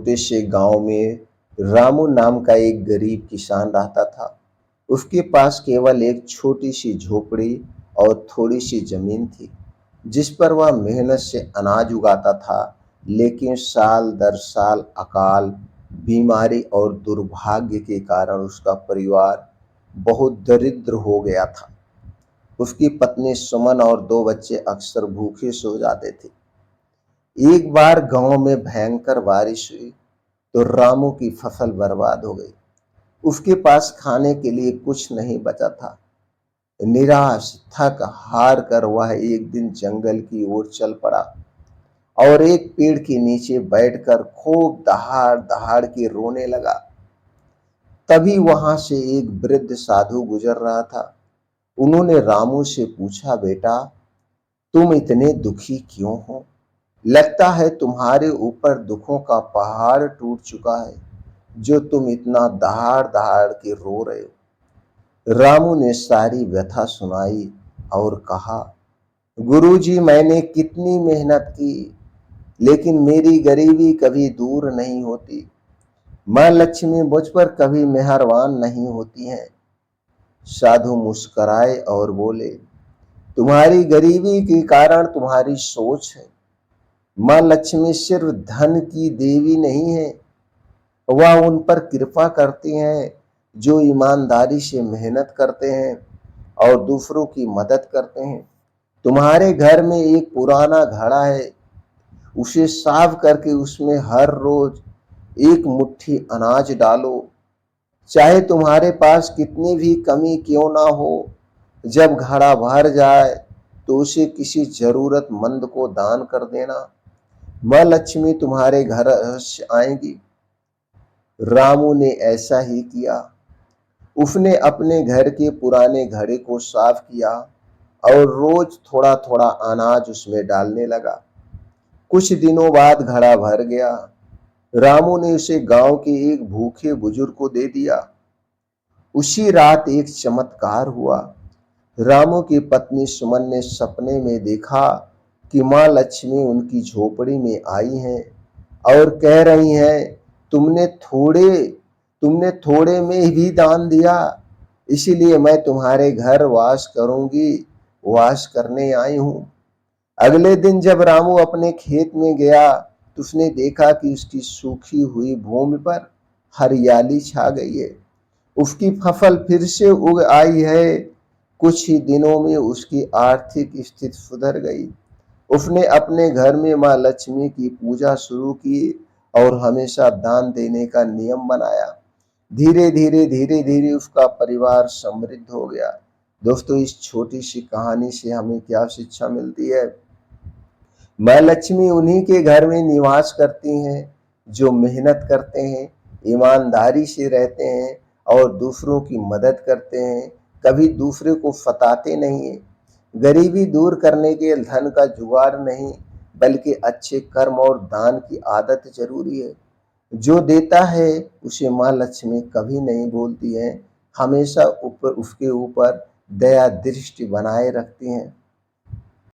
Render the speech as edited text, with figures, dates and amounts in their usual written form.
छोटे से गांव में रामू नाम का एक गरीब किसान रहता था। उसके पास केवल एक छोटी सी झोपड़ी और थोड़ी सी जमीन थी, जिस पर वह मेहनत से अनाज उगाता था। लेकिन साल दर साल अकाल, बीमारी और दुर्भाग्य के कारण उसका परिवार बहुत दरिद्र हो गया था। उसकी पत्नी सुमन और दो बच्चे अक्सर भूखे सो जाते थे। एक बार गांव में भयंकर बारिश हुई तो रामू की फसल बर्बाद हो गई। उसके पास खाने के लिए कुछ नहीं बचा था। निराश, थक हार कर वह एक दिन जंगल की ओर चल पड़ा और एक पेड़ के नीचे बैठकर खूब दहाड़ दहाड़ के रोने लगा। तभी वहां से एक वृद्ध साधु गुजर रहा था। उन्होंने रामू से पूछा, बेटा, तुम इतने दुखी क्यों हो? लगता है तुम्हारे ऊपर दुखों का पहाड़ टूट चुका है, जो तुम इतना दहाड़ दहाड़ के रो रहे हो। रामू ने सारी व्यथा सुनाई और कहा, गुरुजी, मैंने कितनी मेहनत की, लेकिन मेरी गरीबी कभी दूर नहीं होती। माँ लक्ष्मी मुझ पर कभी मेहरबान नहीं होती हैं। साधु मुस्कुराए और बोले, तुम्हारी गरीबी के कारण तुम्हारी सोच है। माँ लक्ष्मी सिर्फ धन की देवी नहीं है, वह उन पर कृपा करती हैं जो ईमानदारी से मेहनत करते हैं और दूसरों की मदद करते हैं। तुम्हारे घर में एक पुराना घड़ा है, उसे साफ करके उसमें हर रोज एक मुट्ठी अनाज डालो। चाहे तुम्हारे पास कितनी भी कमी क्यों ना हो, जब घड़ा भर जाए तो उसे किसी जरूरतमंद को दान कर देना। माँ लक्ष्मी तुम्हारे घर अवश्य आएंगी। रामू ने ऐसा ही किया। उसने अपने घर के पुराने घड़े को साफ किया और रोज थोड़ा थोड़ा अनाज उसमें डालने लगा। कुछ दिनों बाद घड़ा भर गया। रामू ने उसे गांव के एक भूखे बुजुर्ग को दे दिया। उसी रात एक चमत्कार हुआ। रामू की पत्नी सुमन ने सपने में देखा कि माँ लक्ष्मी उनकी झोपड़ी में आई हैं और कह रही हैं, तुमने थोड़े तुमने थोड़े में भी दान दिया, इसीलिए मैं तुम्हारे घर वास करने आई हूं। अगले दिन जब रामू अपने खेत में गया तो उसने देखा कि उसकी सूखी हुई भूमि पर हरियाली छा गई है। उसकी फसल फिर से उग आई है। कुछ ही दिनों में उसकी आर्थिक स्थिति सुधर गई। उसने अपने घर में माँ लक्ष्मी की पूजा शुरू की और हमेशा दान देने का नियम बनाया। धीरे धीरे उसका परिवार समृद्ध हो गया। दोस्तों, इस छोटी सी कहानी से हमें क्या शिक्षा मिलती है? माँ लक्ष्मी उन्हीं के घर में निवास करती हैं जो मेहनत करते हैं, ईमानदारी से रहते हैं और दूसरों की मदद करते हैं, कभी दूसरे को सताते नहीं हैं। गरीबी दूर करने के लिए धन का जुगाड़ नहीं, बल्कि अच्छे कर्म और दान की आदत जरूरी है। जो देता है उसे माँ लक्ष्मी कभी नहीं भूलती हैं, हमेशा ऊपर उसके ऊपर दया दृष्टि बनाए रखती हैं।